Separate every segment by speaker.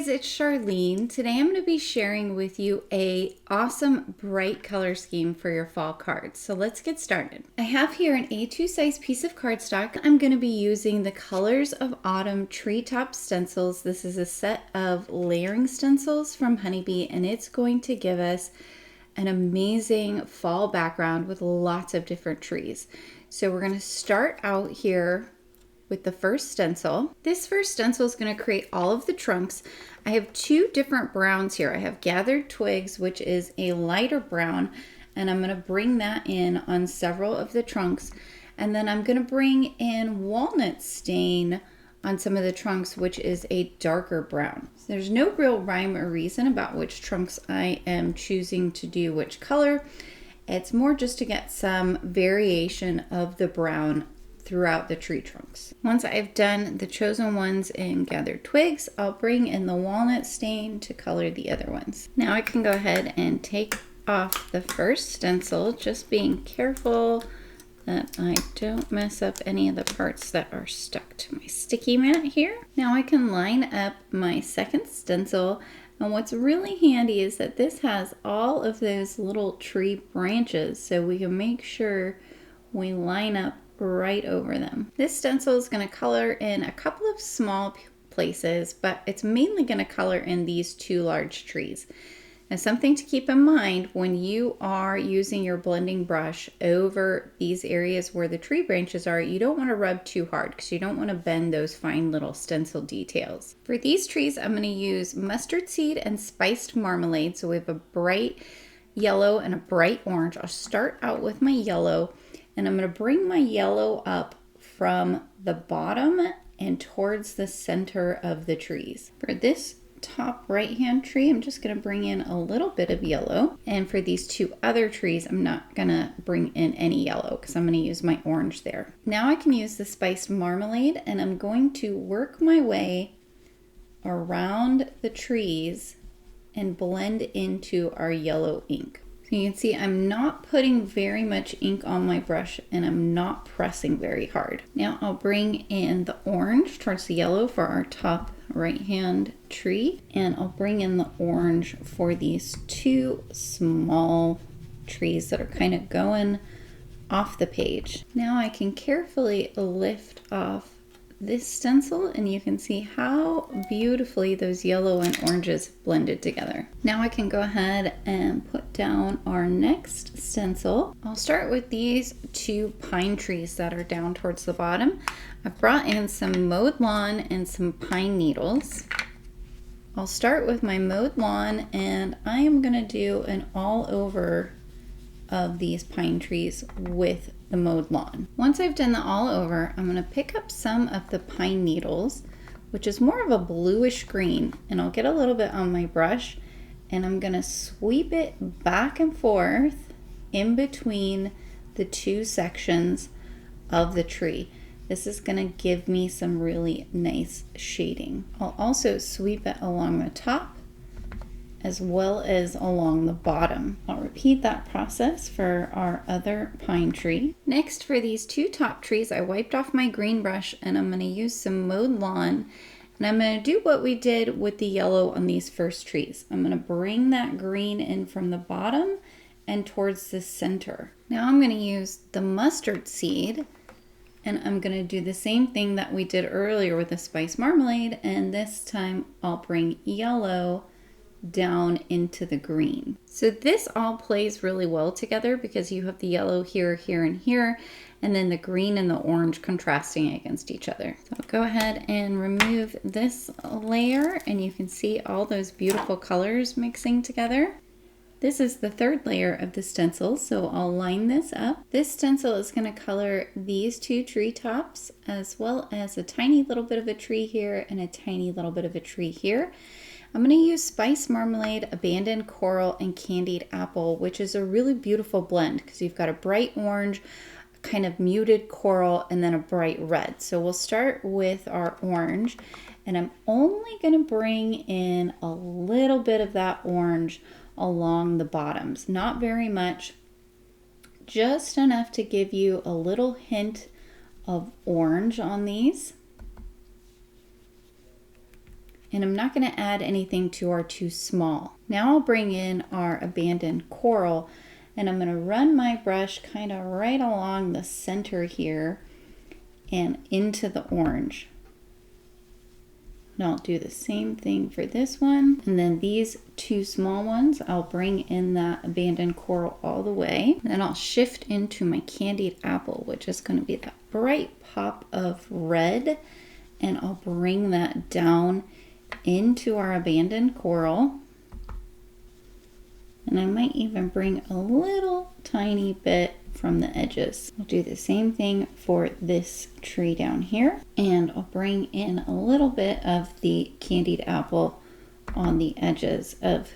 Speaker 1: guys, it's Charlene. Today I'm going to be sharing with you a awesome bright color scheme for your fall cards. So let's get started. I have here an A2 size piece of cardstock. I'm going to be using the Colors of Autumn Treetop Stencils. This is a set of layering stencils from Honeybee, and it's going to give us an amazing fall background with lots of different trees. So we're going to start out here with the first stencil. This first stencil is going to create all of the trunks. I have two different browns here. I have Gathered Twigs, which is a lighter brown, and I'm going to bring that in on several of the trunks. And then I'm going to bring in Walnut Stain on some of the trunks, which is a darker brown. So there's no real rhyme or reason about which trunks I am choosing to do which color. It's more just to get some variation of the brown throughout the tree trunks. Once I've done the chosen ones in Gathered Twigs, I'll bring in the Walnut Stain to color the other ones. Now I can go ahead and take off the first stencil, just being careful that I don't mess up any of the parts that are stuck to my sticky mat here. Now I can line up my second stencil, and what's really handy is that this has all of those little tree branches, so we can make sure we line up right over them. This stencil is going to color in a couple of small places, but it's mainly going to color in these two large trees. Now, something to keep in mind when you are using your blending brush over these areas where the tree branches are, you don't want to rub too hard because you don't want to bend those fine little stencil details. For these trees, I'm going to use mustard seed and spiced marmalade. So we have a bright yellow and a bright orange. I'll start out with my yellow, and I'm going to bring my yellow up from the bottom and towards the center of the trees. For this top right hand tree, I'm just going to bring in a little bit of yellow. And for these two other trees, I'm not going to bring in any yellow because I'm going to use my orange there. Now I can use the spiced marmalade, and I'm going to work my way around the trees and blend into our yellow ink. So you can see I'm not putting very much ink on my brush, and I'm not pressing very hard. Now I'll bring in the orange towards the yellow for our top right hand tree, and I'll bring in the orange for these two small trees that are kind of going off the page. Now I can carefully lift off this stencil, and you can see how beautifully those yellow and oranges blended together. Now I can go ahead and put down our next stencil. I'll start with these two pine trees that are down towards the bottom. I've brought in some mowed lawn and some pine needles. I'll start with my mowed lawn, and I am going to do an all over of these pine trees with the mowed lawn. Once I've done the all over, I'm going to pick up some of the pine needles, which is more of a bluish green, and I'll get a little bit on my brush, and I'm going to sweep it back and forth in between the two sections of the tree. This is going to give me some really nice shading. I'll also sweep it along the top as well as along the bottom. I'll repeat that process for our other pine tree. Next, for these two top trees, I wiped off my green brush, and I'm going to use some mowed lawn, and I'm going to do what we did with the yellow on these first trees. I'm going to bring that green in from the bottom and towards the center. Now I'm going to use the mustard seed, and I'm going to do the same thing that we did earlier with the spiced marmalade, and this time I'll bring yellow down into the green. So this all plays really well together because you have the yellow here, here, and here, and then the green and the orange contrasting against each other. So I'll go ahead and remove this layer, and you can see all those beautiful colors mixing together. This is the third layer of the stencil, so I'll line this up. This stencil is going to color these two tree tops, as well as a tiny little bit of a tree here and a tiny little bit of a tree here. I'm going to use Spiced Marmalade, Abandoned Coral, and Candied Apple, which is a really beautiful blend because you've got a bright orange, kind of muted coral, and then a bright red. So we'll start with our orange, and I'm only going to bring in a little bit of that orange along the bottoms. Not very much, just enough to give you a little hint of orange on these. And I'm not going to add anything to our too small. Now I'll bring in our abandoned coral, and I'm going to run my brush kind of right along the center here and into the orange. And I'll do the same thing for this one. And then these two small ones, I'll bring in that abandoned coral all the way. Then I'll shift into my candied apple, which is going to be that bright pop of red. And I'll bring that down into our abandoned coral. And I might even bring a little tiny bit from the edges. I'll do the same thing for this tree down here. And I'll bring in a little bit of the candied apple on the edges of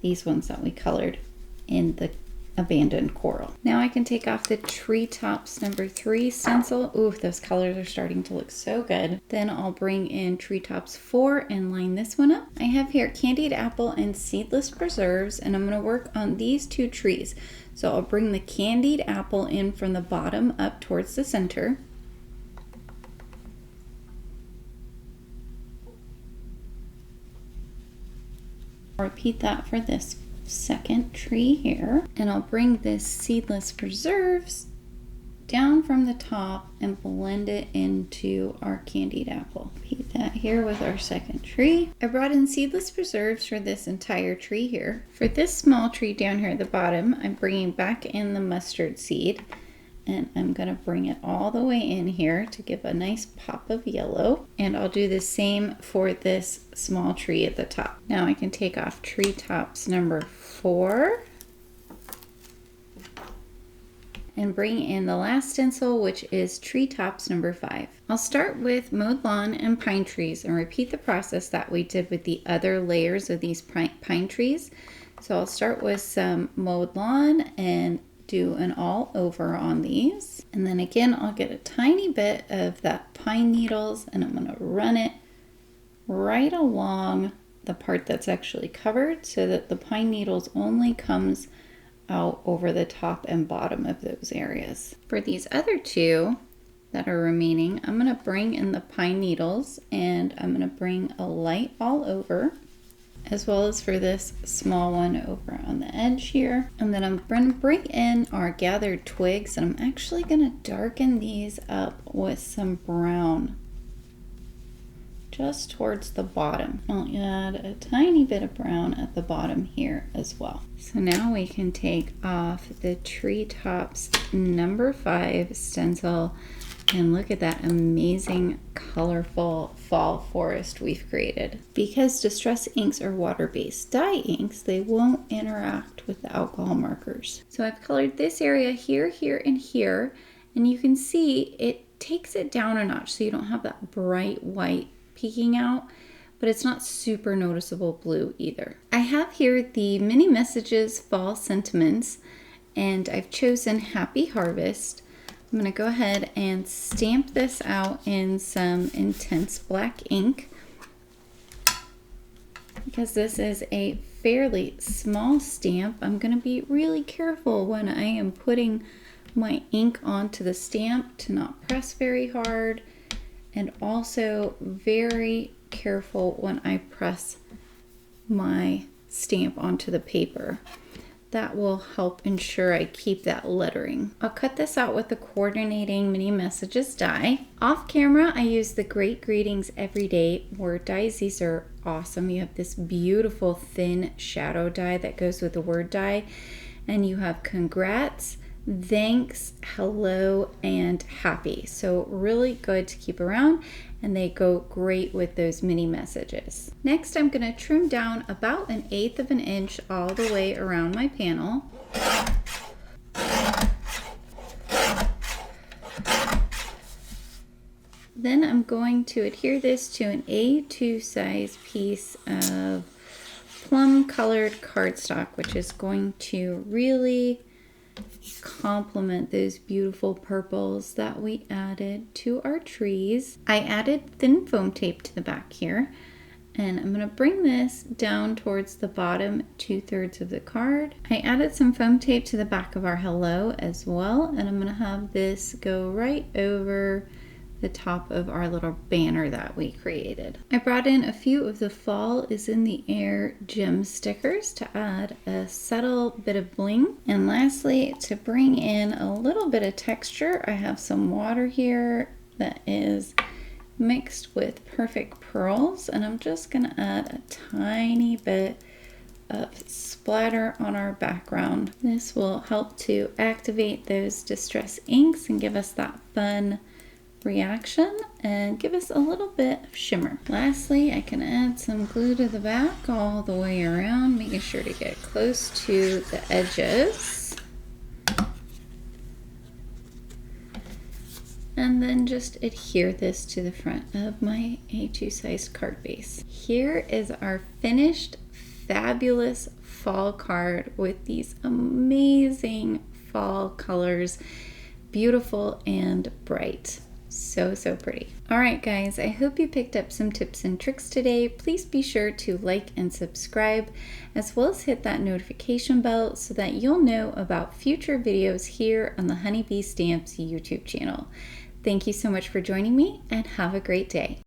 Speaker 1: these ones that we colored in the abandoned coral. Now I can take off the treetops number 3 stencil. Ooh, those colors are starting to look so good. Then I'll bring in treetops 4 and line this one up. I have here candied apple and seedless preserves, and I'm going to work on these 2 trees. So I'll bring the candied apple in from the bottom up towards the center. I'll repeat that for this second tree here, and I'll bring this seedless preserves down from the top and blend it into our candied apple. Repeat that here with our second tree. I brought in seedless preserves for this entire tree here. For this small tree down here at the bottom, I'm bringing back in the mustard seed, and I'm going to bring it all the way in here to give a nice pop of yellow. And I'll do the same for this small tree at the top. Now I can take off treetops number 4 and bring in the last stencil, which is treetops number 5. I'll start with mowed lawn and pine trees and repeat the process that we did with the other layers of these pine trees. So I'll start with some mowed lawn and do an all over on these. And then again, I'll get a tiny bit of that pine needles and I'm gonna run it right along the part that's actually covered so that the pine needles only comes out over the top and bottom of those areas. For these other 2 that are remaining, I'm gonna bring in the pine needles and I'm gonna bring a light all over, as well as for this small one over on the edge here. And then I'm going to bring in our gathered twigs, and I'm actually going to darken these up with some brown just towards the bottom. I'll add a tiny bit of brown at the bottom here as well. So now we can take off the treetops number 5 stencil, and look at that amazing colorful fall forest we've created. Because Distress inks are water-based dye inks, they won't interact with the alcohol markers. So I've colored this area here, here, and here, and you can see it takes it down a notch so you don't have that bright white peeking out, but it's not super noticeable blue either. I have here the Mini Messages Fall Sentiments, and I've chosen Happy Harvest. I'm going to go ahead and stamp this out in some intense black ink. Because this is a fairly small stamp, I'm going to be really careful when I am putting my ink onto the stamp to not press very hard, and also very careful when I press my stamp onto the paper. That will help ensure I keep that lettering. I'll cut this out with the coordinating Mini Messages die. Off camera, I use the Great Greetings Everyday word dies. These are awesome. You have this beautiful thin shadow die that goes with the word die. And you have congrats, thanks, hello, and happy. So really good to keep around, and they go great with those mini messages. Next, I'm going to trim down about 1/8 of an inch all the way around my panel. Then I'm going to adhere this to an A2 size piece of plum colored cardstock, which is going to really complement those beautiful purples that we added to our trees. I added thin foam tape to the back here, and I'm going to bring this down towards the bottom 2/3 of the card. I added some foam tape to the back of our hello as well, and I'm going to have this go right over the top of our little banner that we created. I brought in a few of the Fall is in the Air gem stickers to add a subtle bit of bling. And lastly, to bring in a little bit of texture, I have some water here that is mixed with Perfect Pearls, and I'm just gonna add a tiny bit of splatter on our background. This will help to activate those distress inks and give us that fun reaction and give us a little bit of shimmer. Lastly, I can add some glue to the back all the way around, making sure to get close to the edges. And then just adhere this to the front of my A2 size card base. Here is our finished fabulous fall card with these amazing fall colors, beautiful and bright. So pretty. All right, guys, I hope you picked up some tips and tricks today. Please be sure to like and subscribe, as well as hit that notification bell so that you'll know about future videos here on the Honeybee Stamps YouTube channel. Thank you so much for joining me, and have a great day.